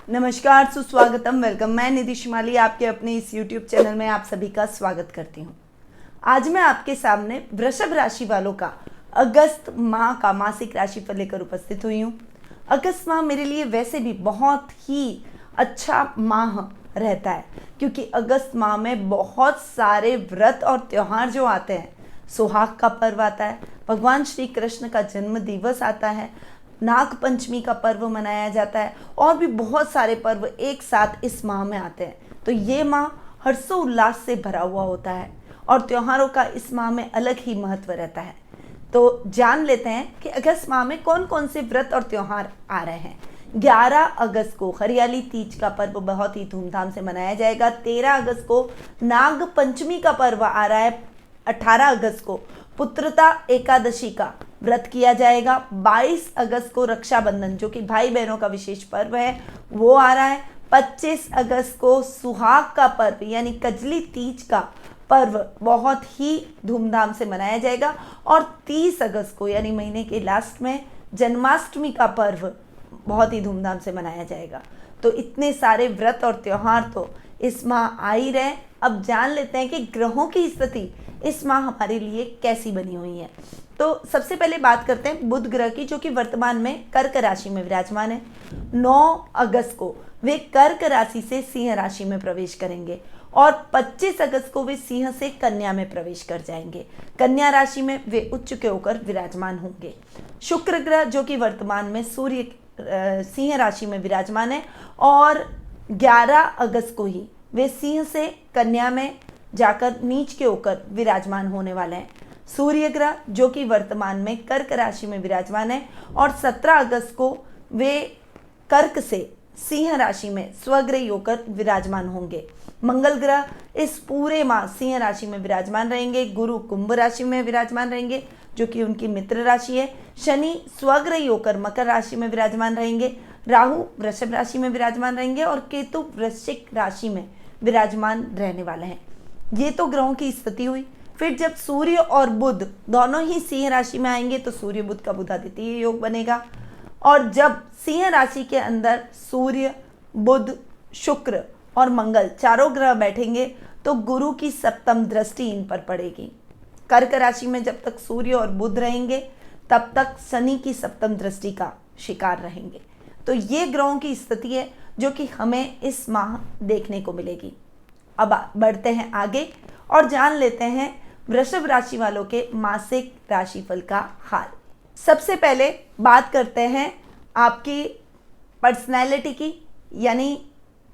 नमस्कार, सुस्वागतम, वेलकम। मैं निधि शिमाली आपके अपने इस YouTube चैनल में आप सभी का स्वागत करती हूँ। आज मैं आपके सामने वृषभ राशि वालों का अगस्त माह का मासिक राशिफल लेकर उपस्थित हुई हूँ। अगस्त माह मेरे लिए वैसे भी बहुत ही अच्छा माह रहता है, क्योंकि अगस्त माह में बहुत सारे व्रत और त्योहार जो आते हैं। सुहाग का पर्व आता है, भगवान श्री कृष्ण का जन्म दिवस आता है, नाग पंचमी का पर्व मनाया जाता है और भी बहुत सारे पर्व एक साथ इस माह में आते हैं। तो ये माह हर्षोल्लास से भरा हुआ होता है और त्योहारों का इस माह में अलग ही महत्व रहता है। तो जान लेते हैं कि अगस्त माह में कौन कौन से व्रत और त्योहार आ रहे हैं। 11 अगस्त को हरियाली तीज का पर्व बहुत ही धूमधाम से मनाया जाएगा। 13 अगस्त को नाग पंचमी का पर्व आ रहा है। 18 अगस्त को पुत्रता एकादशी का व्रत किया जाएगा। 22 अगस्त को रक्षाबंधन, जो कि भाई बहनों का विशेष पर्व है, वो आ रहा है। 25 अगस्त को सुहाग का पर्व यानी कजली तीज का पर्व बहुत ही धूमधाम से मनाया जाएगा। और 30 अगस्त को यानी महीने के लास्ट में जन्माष्टमी का पर्व बहुत ही धूमधाम से मनाया जाएगा। तो इतने सारे व्रत और त्योहार तो इस माह आ ही रहे। अब जान लेते हैं कि ग्रहों की स्थिति इस माह हमारे लिए कैसी बनी हुई है। तो सबसे पहले बात करते हैं बुध ग्रह की, जो कि वर्तमान में कर्क राशि में विराजमान है। 9 अगस्त को वे कर्क राशि से सिंह राशि में प्रवेश करेंगे और 25 अगस्त को वे सिंह से कन्या में प्रवेश कर जाएंगे। कन्या राशि में वे उच्च के होकर विराजमान होंगे। शुक्र ग्रह, जो कि वर्तमान में सूर्य सिंह राशि में विराजमान है और 11 अगस्त को ही वे सिंह से कन्या में जाकर नीच के होकर विराजमान होने वाले हैं। सूर्य ग्रह, जो कि वर्तमान में कर्क राशि में विराजमान है और 17 अगस्त को वे कर्क से सिंह राशि में स्वग्रही होकर विराजमान होंगे। मंगल ग्रह इस पूरे माह सिंह राशि में विराजमान रहेंगे। गुरु कुंभ राशि में विराजमान रहेंगे, जो कि उनकी मित्र राशि है। शनि स्वग्रही होकर मकर राशि में विराजमान रहेंगे। राहु वृषभ राशि में विराजमान रहेंगे और केतु वृश्चिक राशि में विराजमान रहने वाले हैं। ये तो ग्रहों की स्थिति हुई। फिर जब सूर्य और बुध दोनों ही सिंह राशि में आएंगे तो सूर्य बुध का बुधादित्य योग बनेगा। और जब सिंह राशि के अंदर सूर्य, बुध, शुक्र और मंगल चारों ग्रह बैठेंगे तो गुरु की सप्तम दृष्टि इन पर पड़ेगी। कर्क राशि में जब तक सूर्य और बुध रहेंगे तब तक शनि की सप्तम दृष्टि का शिकार रहेंगे। तो ये ग्रहों की स्थिति है जो कि हमें इस माह देखने को मिलेगी। अब बढ़ते हैं आगे और जान लेते हैं वृषभ राशि वालों के मासिक राशिफल का हाल। सबसे पहले बात करते हैं आपकी पर्सनैलिटी की, यानी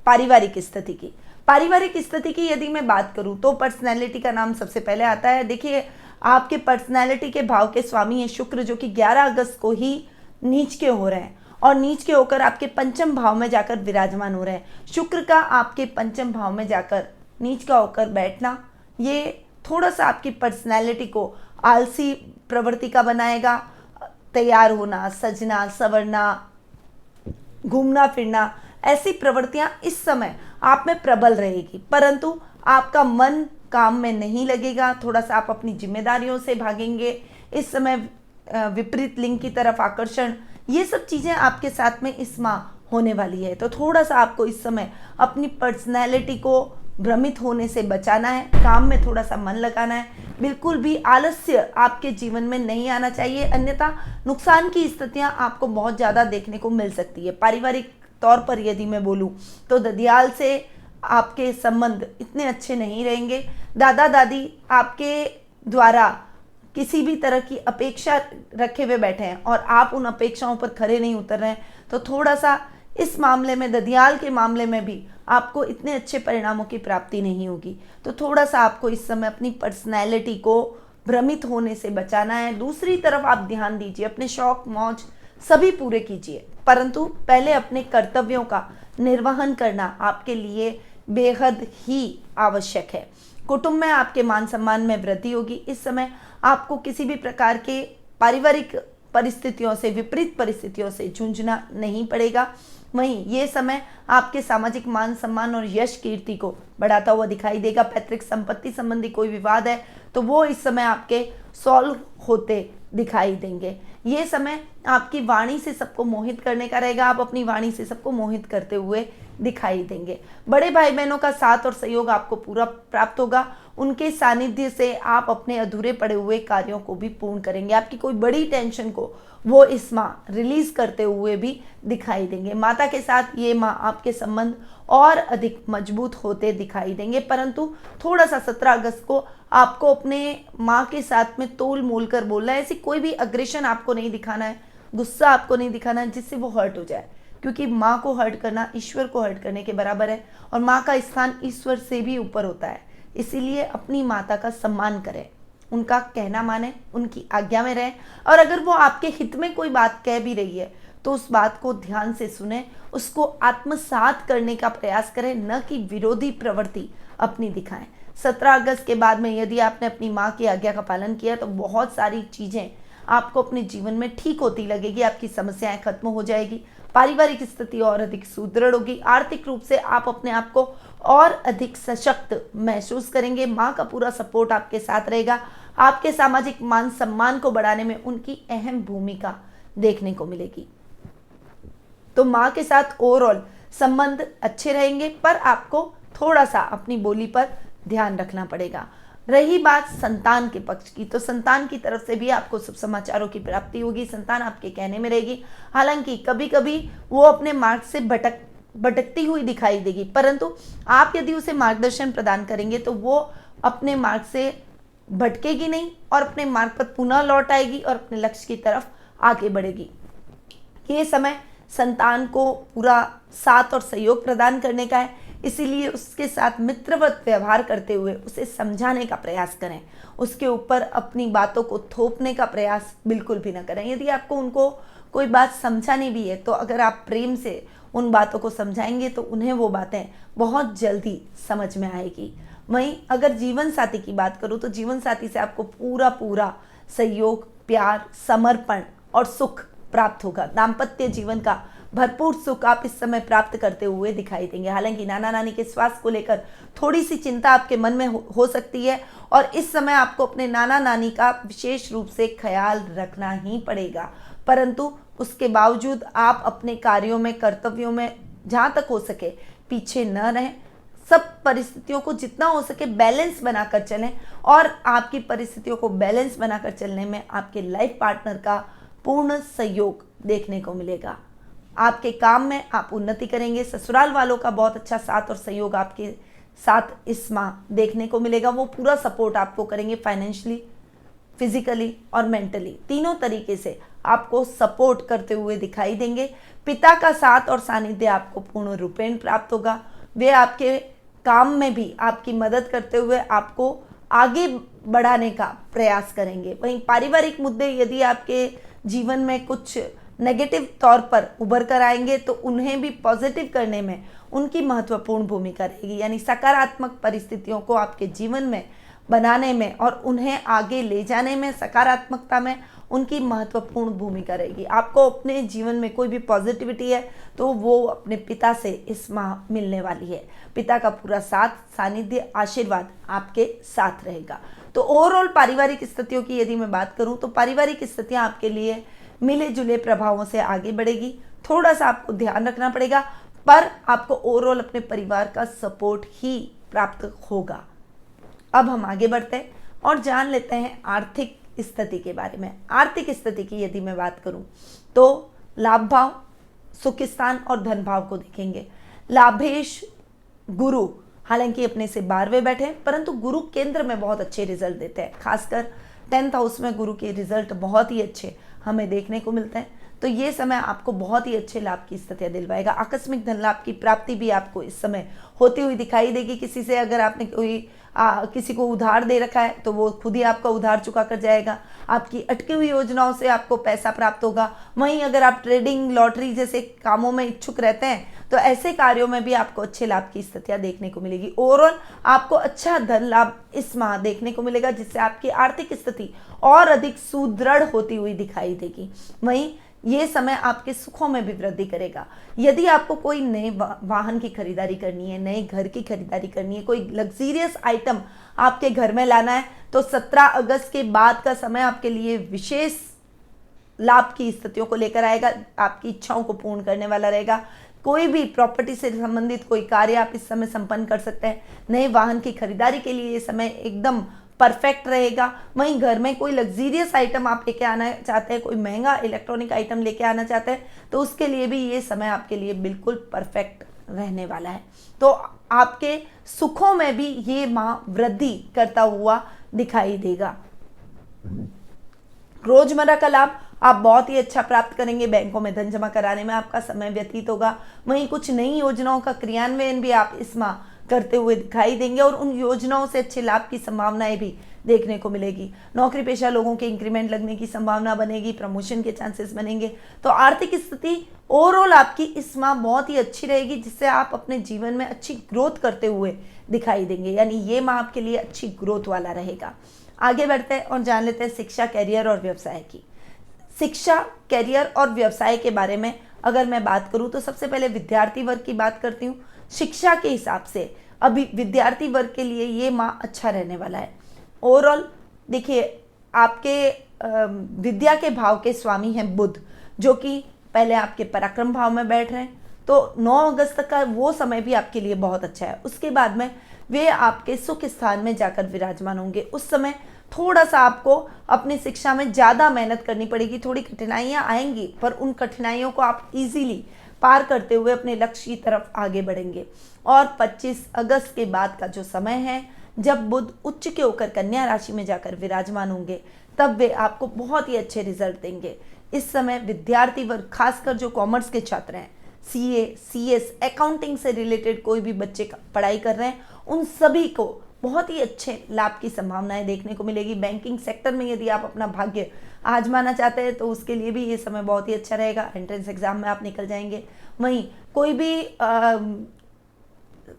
पारिवारिक स्थिति की। पारिवारिक स्थिति की यदि मैं बात करूं तो पर्सनैलिटी का नाम सबसे पहले आता है। देखिए, आपके पर्सनैलिटी के भाव के स्वामी है शुक्र, जो कि 11 अगस्त को ही नीच के हो रहे हैं और नीच के होकर आपके पंचम भाव में जाकर विराजमान हो रहे हैं। शुक्र का आपके पंचम भाव में जाकर नीच का होकर बैठना ये थोड़ा सा आपकी पर्सनैलिटी को आलसी प्रवृत्ति का बनाएगा। तैयार होना, सजना, संवरना, घूमना फिरना, ऐसी प्रवृत्तियां इस समय आप में प्रबल रहेगी, परंतु आपका मन काम में नहीं लगेगा। थोड़ा सा आप अपनी जिम्मेदारियों से भागेंगे। इस समय विपरीत लिंग की तरफ आकर्षण, ये सब चीज़ें आपके साथ में इस माह होने वाली है। तो थोड़ा सा आपको इस समय अपनी पर्सनैलिटी को भ्रमित होने से बचाना है, काम में थोड़ा सा मन लगाना है। बिल्कुल भी आलस्य आपके जीवन में नहीं आना चाहिए, अन्यथा नुकसान की स्थितियां आपको बहुत ज़्यादा देखने को मिल सकती है। पारिवारिक तौर पर यदि मैं बोलूँ तो ददियाल से आपके संबंध इतने अच्छे नहीं रहेंगे। दादा दादी आपके द्वारा किसी भी तरह की अपेक्षा रखे हुए बैठे हैं और आप उन अपेक्षाओं पर खरे नहीं उतर रहे हैं, तो थोड़ा सा इस मामले में, ददियाल के मामले में भी आपको इतने अच्छे परिणामों की प्राप्ति नहीं होगी। तो थोड़ा सा आपको इस समय अपनी पर्सनैलिटी को भ्रमित होने से बचाना है। दूसरी तरफ आप ध्यान दीजिए, अपने शौक मौज सभी पूरे कीजिए, परंतु पहले अपने कर्तव्यों का निर्वहन करना आपके लिए बेहद ही आवश्यक है। कुटुंब में आपके मान सम्मान में वृद्धि होगी। इस समय आपको किसी भी प्रकार के पारिवारिक परिस्थितियों से, विपरीत परिस्थितियों से जूझना नहीं पड़ेगा। वहीं ये समय आपके सामाजिक मान सम्मान और यश कीर्ति को बढ़ाता हुआ दिखाई देगा। पैतृक संपत्ति संबंधी कोई विवाद है तो वो इस समय आपके सॉल्व होते दिखाई देंगे। ये समय आपकी वाणी से सबको मोहित करने का रहेगा। आप अपनी वाणी से सबको मोहित करते हुए दिखाई देंगे। बड़े भाई बहनों का साथ और सहयोग आपको पूरा प्राप्त होगा। उनके सानिध्य से आप अपने अधूरे पड़े हुए कार्यों को भी पूर्ण करेंगे। आपकी कोई बड़ी टेंशन को वो इस माह रिलीज करते हुए भी दिखाई देंगे। माता के साथ ये माह आपके संबंध और अधिक मजबूत होते दिखाई देंगे, परंतु थोड़ा सा 17 अगस्त को आपको अपने माँ के साथ में तोल मोल कर बोलना है। ऐसी कोई भी अग्रेशन आपको नहीं दिखाना है, गुस्सा आपको नहीं दिखाना है जिससे वो हर्ट हो जाए, क्योंकि माँ को हर्ट करना ईश्वर को हर्ट करने के बराबर है और माँ का स्थान ईश्वर से भी ऊपर होता है। इसीलिए अपनी माता का सम्मान करें, उनका कहना माने, उनकी आज्ञा में रहें, और अगर वो आपके हित में कोई बात कह भी रही है तो उस बात को ध्यान से सुने, उसको आत्मसात करने का प्रयास करें, न कि विरोधी प्रवृत्ति अपनी दिखाएं। 17 अगस्त के बाद में यदि आपने अपनी माँ की आज्ञा का पालन किया तो बहुत सारी चीज़ें आपको अपने जीवन में ठीक होती लगेगी, आपकी समस्याएं खत्म हो जाएगी, पारिवारिक स्थिति और अधिक सुदृढ़ होगी, आर्थिक रूप से आप अपने आप को और अधिक सशक्त महसूस करेंगे। माँ का पूरा सपोर्ट आपके साथ रहेगा। आपके सामाजिक मान सम्मान को बढ़ाने में उनकी अहम भूमिका देखने को मिलेगी। तो माँ के साथ ओवरऑल संबंध अच्छे रहेंगे, पर आपको थोड़ा सा अपनी बोली पर ध्यान रखना पड़ेगा। रही बात संतान के पक्ष की, तो संतान की तरफ से भी आपको शुभ समाचारों की प्राप्ति होगी। संतान आपके कहने में रहेगी। हालांकि कभी कभी वो अपने मार्ग से भटकती हुई दिखाई देगी, परंतु आप यदि उसे मार्गदर्शन प्रदान करेंगे तो वो अपने मार्ग से भटकेगी नहीं और अपने मार्ग पर पुनः लौट आएगी और अपने लक्ष्य की तरफ आगे बढ़ेगी। ये समय संतान को पूरा साथ और सहयोग प्रदान करने का है, इसीलिए उसके साथ मित्रवत व्यवहार करते हुए उसे समझाने का प्रयास करें। उसके ऊपर अपनी बातों को थोपने का प्रयास बिल्कुल भी ना करें। यदि आपको उनको कोई बात समझानी भी है तो अगर आप प्रेम से उन बातों को समझाएंगे तो उन्हें वो बातें बहुत जल्दी समझ में आएगी। वहीं अगर जीवन साथी की बात करूँ तो जीवन साथी से आपको पूरा सहयोग, प्यार, समर्पण और सुख प्राप्त होगा। दाम्पत्य जीवन का भरपूर सुख आप इस समय प्राप्त करते हुए दिखाई देंगे। हालांकि नाना नानी के स्वास्थ्य को लेकर थोड़ी सी चिंता आपके मन में हो सकती है और इस समय आपको अपने नाना नानी का विशेष रूप से ख्याल रखना ही पड़ेगा, परंतु उसके बावजूद आप अपने कार्यों में, कर्तव्यों में जहाँ तक हो सके पीछे न रहें। सब परिस्थितियों को जितना हो सके बैलेंस बनाकर चलें और आपकी परिस्थितियों को बैलेंस बनाकर चलने में आपके लाइफ पार्टनर का पूर्ण सहयोग देखने को मिलेगा। आपके काम में आप उन्नति करेंगे। ससुराल वालों का बहुत अच्छा साथ और सहयोग आपके साथ इस माह देखने को मिलेगा। वो पूरा सपोर्ट आपको करेंगे, फाइनेंशियली, फिजिकली और मेंटली, तीनों तरीके से आपको सपोर्ट करते हुए दिखाई देंगे। पिता का साथ और सानिध्य आपको पूर्ण रूपेण प्राप्त होगा। वे आपके काम में भी आपकी मदद करते हुए आपको आगे बढ़ाने का प्रयास करेंगे। वहीं पारिवारिक मुद्दे यदि आपके जीवन में कुछ नेगेटिव तौर पर उभर कर आएंगे तो उन्हें भी पॉजिटिव करने में उनकी महत्वपूर्ण भूमिका रहेगी। यानी सकारात्मक परिस्थितियों को आपके जीवन में बनाने में और उन्हें आगे ले जाने में, सकारात्मकता में उनकी महत्वपूर्ण भूमिका रहेगी। आपको अपने जीवन में कोई भी पॉजिटिविटी है तो वो अपने पिता से इस माह मिलने वाली है। पिता का पूरा साथ, सानिध्य, आशीर्वाद आपके साथ रहेगा। तो ओवरऑल पारिवारिक स्थितियों की यदि मैं बात करूं तो पारिवारिक स्थितियां आपके लिए मिले जुले प्रभावों से आगे बढ़ेगी। थोड़ा सा आपको ध्यान रखना पड़ेगा, पर आपको ओवरऑल अपने परिवार का सपोर्ट ही प्राप्त होगा। अब हम आगे बढ़ते हैं और जान लेते हैं आर्थिक स्थिति के बारे में। आर्थिक स्थिति की यदि मैं बात करूं तो लाभ भाव, सुख स्थान और धन भाव को देखेंगे। लाभेश गुरु हालांकि अपने से 12वें बैठे हैं, परंतु गुरु केंद्र में बहुत अच्छे रिजल्ट देते हैं। खासकर 10th हाउस में गुरु के रिजल्ट बहुत ही अच्छे हमें देखने को मिलते हैं। तो ये समय आपको बहुत ही अच्छे लाभ की स्थितियां दिलवाएगा। आकस्मिक धन लाभ की प्राप्ति भी आपको इस समय होती हुई दिखाई देगी। किसी से अगर आपने किसी को उधार दे रखा है तो वो खुद ही आपका उधार चुका कर जाएगा। आपकी अटकी हुई योजनाओं से आपको पैसा प्राप्त होगा। वहीं अगर आप ट्रेडिंग, लॉटरी जैसे कामों में इच्छुक रहते हैं तो ऐसे कार्यों में भी आपको अच्छे लाभ की स्थितियां देखने को मिलेगी। ओवरऑल आपको अच्छा धन लाभ इस माह देखने को मिलेगा, जिससे आपकी आर्थिक स्थिति और अधिक सुदृढ़ होती हुई दिखाई देगी। वहीं ये समय आपके सुखों में भी वृद्धि करेगा। यदि आपको कोई नए वाहन की खरीदारी करनी है, नए घर की खरीदारी करनी है, कोई लग्जीरियस आइटम आपके घर में लाना है, तो 17 अगस्त के बाद का समय आपके लिए विशेष लाभ की स्थितियों को लेकर आएगा, आपकी इच्छाओं को पूर्ण करने वाला रहेगा। कोई भी प्रॉपर्टी से संबंधित कोई कार्य आप इस समय संपन्न कर सकते हैं। नए वाहन की खरीदारी के लिए ये समय एकदम परफेक्ट रहेगा। वहीं घर में कोई लग्जीरियस आइटम आप लेके आना चाहते हैं, कोई महंगा इलेक्ट्रॉनिक आइटम लेके आना चाहते हैं, तो उसके लिए भी ये समय आपके लिए बिल्कुल परफेक्ट रहने वाला है। तो आपके सुखों में भी ये माह वृद्धि करता हुआ दिखाई देगा। रोजमर्रा का लाभ आप बहुत ही अच्छा प्राप्त करेंगे। बैंकों में धन जमा कराने में आपका समय व्यतीत होगा। वहीं कुछ नई योजनाओं का क्रियान्वयन भी आप इस माह करते हुए दिखाई देंगे और उन योजनाओं से अच्छे लाभ की संभावनाएं भी देखने को मिलेगी। नौकरी पेशा लोगों के इंक्रीमेंट लगने की संभावना बनेगी, प्रमोशन के चांसेस बनेंगे। तो आर्थिक स्थिति ओवरऑल आपकी इस माह बहुत ही अच्छी रहेगी, जिससे आप अपने जीवन में अच्छी ग्रोथ करते हुए दिखाई देंगे। यानी ये माह आपके लिए अच्छी ग्रोथ वाला रहेगा। आगे बढ़ते हैं और जान लेते हैं शिक्षा, कैरियर और व्यवसाय की। शिक्षा, कैरियर और व्यवसाय के बारे में अगर मैं बात करूं तो सबसे पहले विद्यार्थी वर्ग की बात करती हूं। शिक्षा के हिसाब से अभी विद्यार्थी वर्ग के लिए ये माह अच्छा रहने वाला है। ओवरऑल देखिए, आपके विद्या के भाव के स्वामी हैं बुध, जो कि पहले आपके पराक्रम भाव में बैठ रहे हैं। तो 9 अगस्त तक का वो समय भी आपके लिए बहुत अच्छा है। उसके बाद में वे आपके सुख स्थान में जाकर विराजमान होंगे। उस समय थोड़ा सा आपको अपनी शिक्षा में ज़्यादा मेहनत करनी पड़ेगी, थोड़ी कठिनाइयाँ आएंगी, पर उन कठिनाइयों को आप इजीली पार करते हुए अपने लक्ष्य की तरफ आगे बढ़ेंगे। और 25 अगस्त के बाद का जो समय है, जब बुध उच्च के होकर कन्या राशि में जाकर विराजमान होंगे, तब वे आपको बहुत ही अच्छे रिजल्ट देंगे। इस समय विद्यार्थी वर्ग, खासकर जो कॉमर्स के छात्र हैं, CA, CS, अकाउंटिंग से रिलेटेड कोई भी बच्चे पढ़ाई कर रहे हैं, उन सभी को बहुत ही अच्छे लाभ की संभावनाएं देखने को मिलेगी। बैंकिंग सेक्टर में यदि आप अपना भाग्य आजमाना चाहते हैं तो उसके लिए भी ये समय बहुत ही अच्छा रहेगा। एंट्रेंस एग्जाम में आप निकल जाएंगे। वहीं कोई भी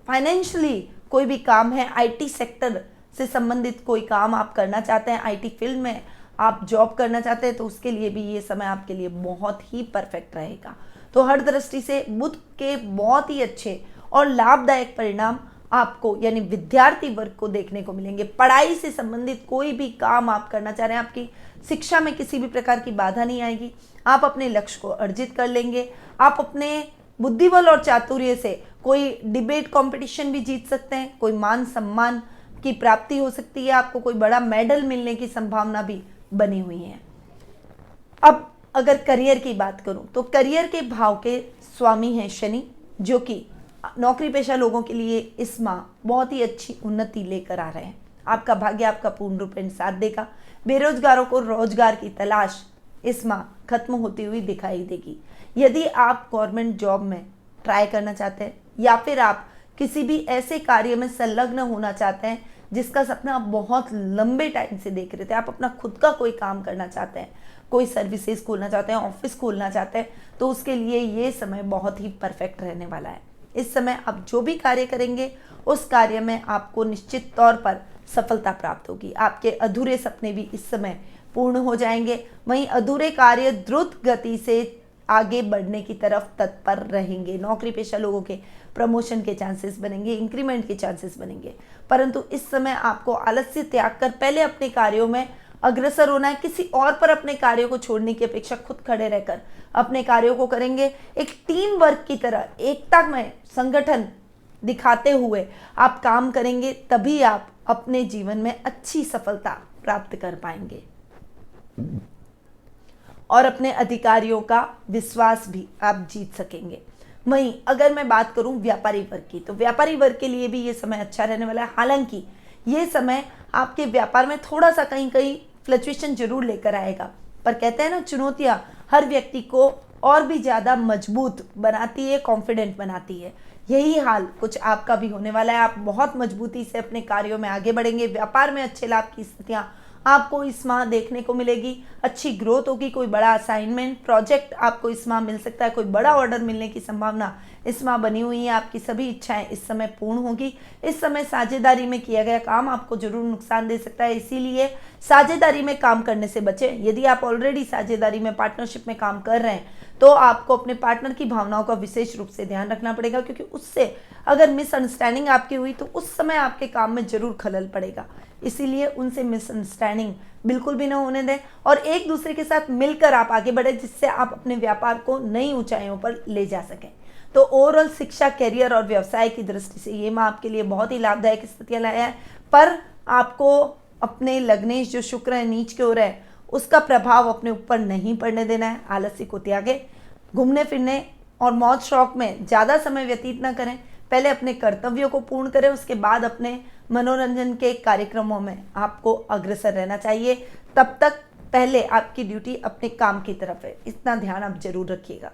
फाइनेंशियली कोई भी काम है, IT सेक्टर से संबंधित कोई काम आप करना चाहते हैं, IT फील्ड में आप जॉब करना चाहते हैं, तो उसके लिए भी ये समय आपके लिए बहुत ही परफेक्ट रहेगा। तो हर दृष्टि से बुध के बहुत ही अच्छे और लाभदायक परिणाम आपको यानी विद्यार्थी वर्ग को देखने को मिलेंगे। पढ़ाई से संबंधित कोई भी काम आप करना चाह रहे हैं, आपकी शिक्षा में किसी भी प्रकार की बाधा नहीं आएगी। आप अपने लक्ष्य को अर्जित कर लेंगे। आप अपने बुद्धिबल और चातुर्य से कोई डिबेट कंपटीशन भी जीत सकते हैं, कोई मान सम्मान की प्राप्ति हो सकती है, आपको कोई बड़ा मेडल मिलने की संभावना भी बनी हुई है। अब अगर करियर की बात करूं तो करियर के भाव के स्वामी हैं शनि, जो कि नौकरी पेशा लोगों के लिए इस माह बहुत ही अच्छी उन्नति लेकर आ रहे हैं। आपका भाग्य आपका पूर्ण रूपेण साथ देगा। बेरोजगारों को रोजगार की तलाश इस माह खत्म होती हुई दिखाई देगी। यदि आप गवर्नमेंट जॉब में ट्राई करना चाहते हैं या फिर आप किसी भी ऐसे कार्य में संलग्न होना चाहते हैं जिसका सपना आप बहुत लंबे टाइम से देख रहे थे, आप अपना खुद का कोई काम करना चाहते हैं, कोई सर्विसेज खोलना चाहते हैं, ऑफिस खोलना चाहते हैं, तो उसके लिए ये समय बहुत ही परफेक्ट रहने वाला है। इस समय आप जो भी कार्य करेंगे उस कार्य में आपको निश्चित तौर पर सफलता प्राप्त होगी। आपके अधूरे सपने भी इस समय पूर्ण हो जाएंगे। वहीं अधूरे कार्य द्रुत गति से आगे बढ़ने की तरफ तत्पर रहेंगे। नौकरी पेशा लोगों के प्रमोशन के चांसेस बनेंगे, इंक्रीमेंट के चांसेस बनेंगे, परंतु इस समय आपको आलस्य त्याग कर पहले अपने कार्यों में अग्रसर होना है। किसी और पर अपने कार्यों को छोड़ने की अपेक्षा खुद खड़े रहकर अपने कार्यों को करेंगे। एक टीम वर्क की तरह एकता में संगठन दिखाते हुए आप काम करेंगे, तभी आप अपने जीवन में अच्छी सफलता प्राप्त कर पाएंगे और अपने अधिकारियों का विश्वास भी आप जीत सकेंगे। वहीं अगर मैं बात करूं व्यापारी वर्ग की, तो व्यापारी वर्ग के लिए भी ये समय अच्छा रहने वाला है। हालांकि ये समय आपके व्यापार में थोड़ा सा कहीं कहीं फ्लक्चुएशन जरूर लेकर आएगा, पर कहते हैं ना, चुनौतियां हर व्यक्ति को और भी ज़्यादा मजबूत बनाती है, कॉन्फिडेंट बनाती है। यही हाल कुछ आपका भी होने वाला है। आप बहुत मजबूती से अपने कार्यों में आगे बढ़ेंगे। व्यापार में अच्छे लाभ की स्थितियां आपको इस माह देखने को मिलेगी। अच्छी ग्रोथ होगी। कोई बड़ा असाइनमेंट प्रोजेक्ट आपको इस माह मिल सकता है। कोई बड़ा ऑर्डर मिलने की संभावना इस माह बनी हुई है। आपकी सभी इच्छाएं इस समय पूर्ण होगी। इस समय साझेदारी में किया गया काम आपको जरूर नुकसान दे सकता है, इसीलिए साझेदारी में काम करने से बचें। यदि आप ऑलरेडी साझेदारी में, पार्टनरशिप में काम कर रहे हैं तो आपको अपने पार्टनर की भावनाओं का विशेष रूप से ध्यान रखना पड़ेगा, क्योंकि उससे अगर मिसअंडरस्टैंडिंग आपकी हुई तो उस समय आपके काम में जरूर खलल पड़ेगा। इसीलिए उनसे मिसअंडरस्टैंडिंग बिल्कुल भी ना होने दें और एक दूसरे के साथ मिलकर आप आगे बढ़े, जिससे आप अपने व्यापार को नई ऊंचाइयों पर ले जा सकें। तो ओवरऑल शिक्षा, करियर और व्यवसाय की दृष्टि से ये माह आपके लिए बहुत ही लाभदायक स्थितियां लाया है, पर आपको अपने लग्नेश जो शुक्र है नीच की ओर है उसका प्रभाव अपने ऊपर नहीं पड़ने देना है। आलस्य को त्यागें, घूमने फिरने और मौज शौक में ज़्यादा समय व्यतीत न करें। पहले अपने कर्तव्यों को पूर्ण करें, उसके बाद अपने मनोरंजन के कार्यक्रमों में आपको अग्रसर रहना चाहिए। तब तक पहले आपकी ड्यूटी अपने काम की तरफ है, इतना ध्यान आप जरूर रखिएगा।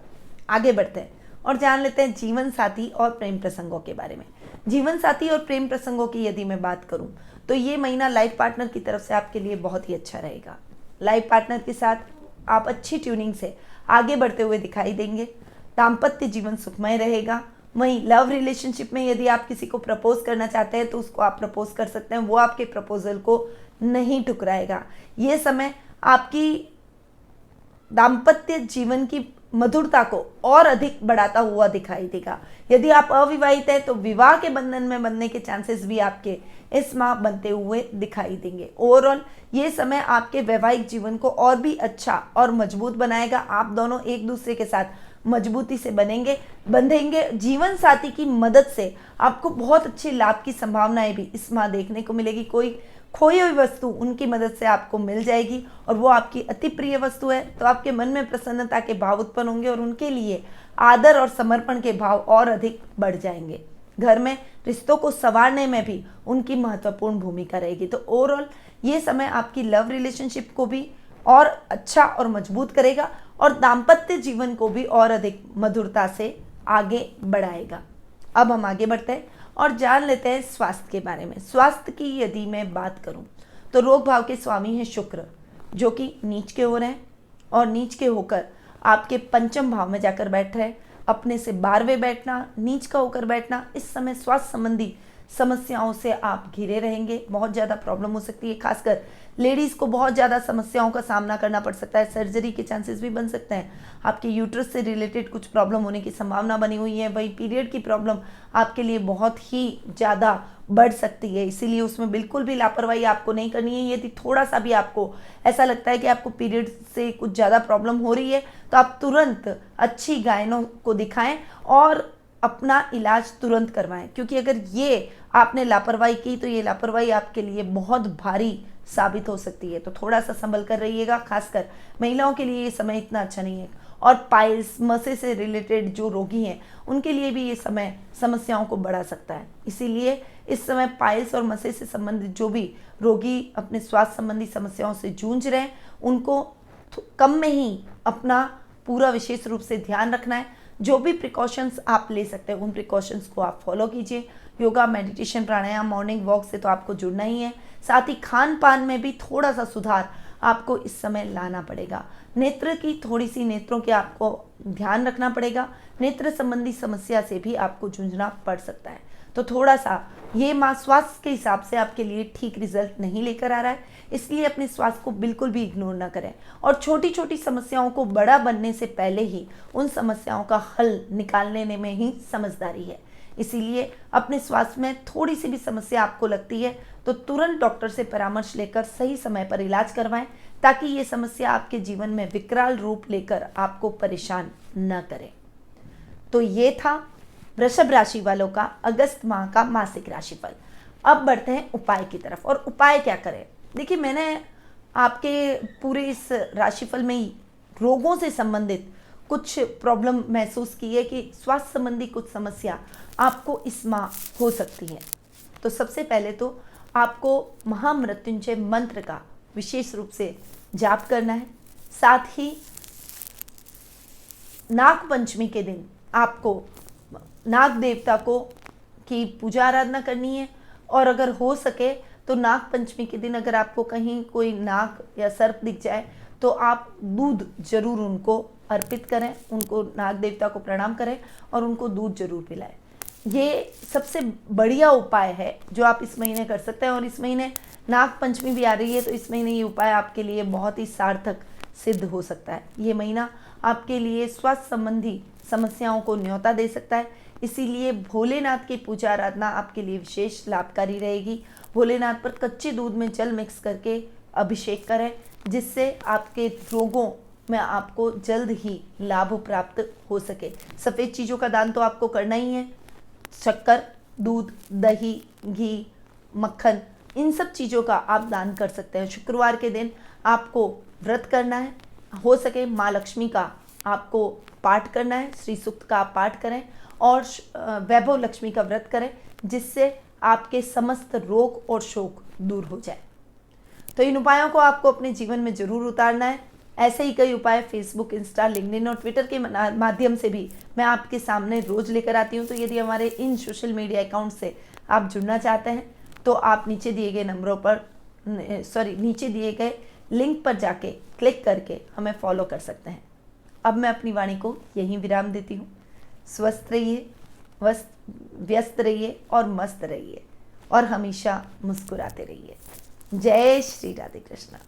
आगे बढ़ते हैं और जान लेते हैं जीवन साथी और प्रेम प्रसंगों के बारे में। जीवन साथी और प्रेम प्रसंगों की यदि मैं बात करूं तो ये महीना लाइफ पार्टनर की तरफ से आपके लिए बहुत ही अच्छा रहेगा। लाइफ पार्टनर के साथ आप अच्छी ट्यूनिंग से आगे बढ़ते हुए दिखाई देंगे। दाम्पत्य जीवन सुखमय रहेगा। वहीं लव रिलेशनशिप में यदि आप किसी को प्रपोज करना चाहते हैं तो उसको आप प्रपोज कर सकते हैं, वो आपके प्रपोजल को नहीं ठुकराएगा। ये समय आपकी दाम्पत्य जीवन की मधुरता को और अधिक बढ़ाता हुआ दिखाई देगा। यदि आप अविवाहित हैं तो विवाह के बंधन में बंधने के चांसेस भी आपके इस माह बनते हुए दिखाई देंगे। ओवरऑल ये समय आपके वैवाहिक जीवन को और भी अच्छा और मजबूत बनाएगा। आप दोनों एक दूसरे के साथ मजबूती से बंधेंगे। जीवन साथी की मदद से आपको बहुत अच्छे लाभ की संभावनाएं भी इस माह देखने को मिलेगी। कोई खोई हुई वस्तु उनकी मदद से आपको मिल जाएगी और वो आपकी अति प्रिय वस्तु है, तो आपके मन में प्रसन्नता के भाव उत्पन्न होंगे और उनके लिए आदर और समर्पण के भाव और अधिक बढ़ जाएंगे। घर में रिश्तों को संवारने में भी उनकी महत्वपूर्ण भूमिका रहेगी। तो ओवरऑल ये समय आपकी लव रिलेशनशिप को भी और अच्छा और मजबूत करेगा और दाम्पत्य जीवन को भी और अधिक मधुरता से आगे बढ़ाएगा। अब हम आगे बढ़ते हैं और जान लेते हैं स्वास्थ्य के बारे में। स्वास्थ्य की यदि मैं बात करूं तो रोग भाव के स्वामी हैं शुक्र, जो कि नीच के ओर हैं और नीच के होकर आपके पंचम भाव में जाकर बैठ रहे। अपने से 12वें बैठना, नीच का होकर बैठना, इस समय स्वास्थ्य संबंधी समस्याओं से आप घिरे रहेंगे। बहुत ज़्यादा प्रॉब्लम हो सकती है, खासकर लेडीज़ को बहुत ज़्यादा समस्याओं का सामना करना पड़ सकता है। सर्जरी के चांसेस भी बन सकते हैं। आपके यूट्रस से रिलेटेड कुछ प्रॉब्लम होने की संभावना बनी हुई है। वही पीरियड की प्रॉब्लम आपके लिए बहुत ही ज़्यादा बढ़ सकती है, इसीलिए उसमें बिल्कुल भी लापरवाही आपको नहीं करनी है। यदि थोड़ा सा भी आपको ऐसा लगता है कि आपको पीरियड से कुछ ज़्यादा प्रॉब्लम हो रही है तो आप तुरंत अच्छी गायनों को दिखाएं और अपना इलाज तुरंत करवाएं, क्योंकि अगर ये आपने लापरवाही की तो ये लापरवाही आपके लिए बहुत भारी साबित हो सकती है। तो थोड़ा सा संभल कर रहिएगा। खासकर महिलाओं के लिए ये समय इतना अच्छा नहीं है और पाइल्स, मसे से रिलेटेड जो रोगी हैं उनके लिए भी ये समय समस्याओं को बढ़ा सकता है। इसीलिए इस समय पाइल्स और मसे से संबंधित जो भी रोगी अपने स्वास्थ्य संबंधी समस्याओं से जूझ रहे हैं उनको कम में ही अपना पूरा विशेष रूप से ध्यान रखना है। जो भी प्रिकॉशंस आप ले सकते हैं उन प्रिकॉशंस को आप फॉलो कीजिए। योगा, मेडिटेशन, प्राणायाम, मॉर्निंग वॉक से तो आपको जुड़ना ही है। साथ ही खान पान में भी थोड़ा सा सुधार आपको इस समय लाना पड़ेगा। नेत्र की थोड़ी सी, नेत्रों के आपको ध्यान रखना पड़ेगा। नेत्र संबंधी समस्या से भी आपको जूझना पड़ सकता है। तो थोड़ा सा ये माह स्वास्थ्य के हिसाब से आपके लिए ठीक रिजल्ट नहीं लेकर आ रहा है, इसलिए अपने स्वास्थ्य को बिल्कुल भी इग्नोर ना करें और छोटी छोटी समस्याओं को बड़ा बनने से पहले ही उन समस्याओं का हल निकालने में ही समझदारी है। इसीलिए अपने स्वास्थ्य में थोड़ी सी भी समस्या आपको लगती है तो तुरंत डॉक्टर से परामर्श लेकर सही समय पर इलाज करवाएं, ताकि ये समस्या आपके जीवन में विकराल रूप लेकर आपको परेशान न करे। तो ये था वृषभ राशि वालों का अगस्त माह का मासिक राशिफल। अब बढ़ते हैं उपाय की तरफ। और उपाय क्या करें? देखिए, मैंने आपके पूरे इस राशिफल में ही रोगों से संबंधित कुछ प्रॉब्लम महसूस की है कि स्वास्थ्य संबंधी कुछ समस्या आपको इस माह हो सकती है। तो सबसे पहले तो आपको महामृत्युंजय मंत्र का विशेष रूप से जाप करना है। साथ ही नाग पंचमी के दिन आपको नाग देवता को की पूजा आराधना करनी है और अगर हो सके तो नाग पंचमी के दिन अगर आपको कहीं कोई नाग या सर्प दिख जाए तो आप दूध जरूर उनको अर्पित करें, उनको नाग देवता को प्रणाम करें और उनको दूध जरूर पिलाएं। ये सबसे बढ़िया उपाय है जो आप इस महीने कर सकते हैं। और इस महीने नाग पंचमी भी आ रही है, तो इस महीने ये उपाय आपके लिए बहुत ही सार्थक सिद्ध हो सकता है। ये महीना आपके लिए स्वास्थ्य संबंधी समस्याओं को न्योता दे सकता है, इसीलिए भोलेनाथ की पूजा आराधना आपके लिए विशेष लाभकारी रहेगी। भोलेनाथ पर कच्चे दूध में जल मिक्स करके अभिषेक करें, जिससे आपके रोगों में आपको जल्द ही लाभ प्राप्त हो सके। सफ़ेद चीज़ों का दान तो आपको करना ही है। शक्कर, दूध, दही, घी, मक्खन, इन सब चीज़ों का आप दान कर सकते हैं। शुक्रवार के दिन आपको व्रत करना है, हो सके माँ लक्ष्मी का आपको पाठ करना है, श्री सूक्त का आप पाठ करें और वैभव लक्ष्मी का व्रत करें, जिससे आपके समस्त रोग और शोक दूर हो जाए। तो इन उपायों को आपको अपने जीवन में जरूर उतारना है। ऐसे ही कई उपाय फेसबुक, इंस्टा, लिंक्डइन और ट्विटर के माध्यम से भी मैं आपके सामने रोज लेकर आती हूँ। तो यदि हमारे इन सोशल मीडिया अकाउंट से आप जुड़ना चाहते हैं तो आप नीचे दिए गए नीचे दिए गए लिंक पर जाके क्लिक करके हमें फॉलो कर सकते हैं। अब मैं अपनी वाणी को यहीं विराम देती हूँ। स्वस्थ रहिए, व्यस्त रहिए और मस्त रहिए और हमेशा मुस्कुराते रहिए। जय श्री राधे कृष्णा।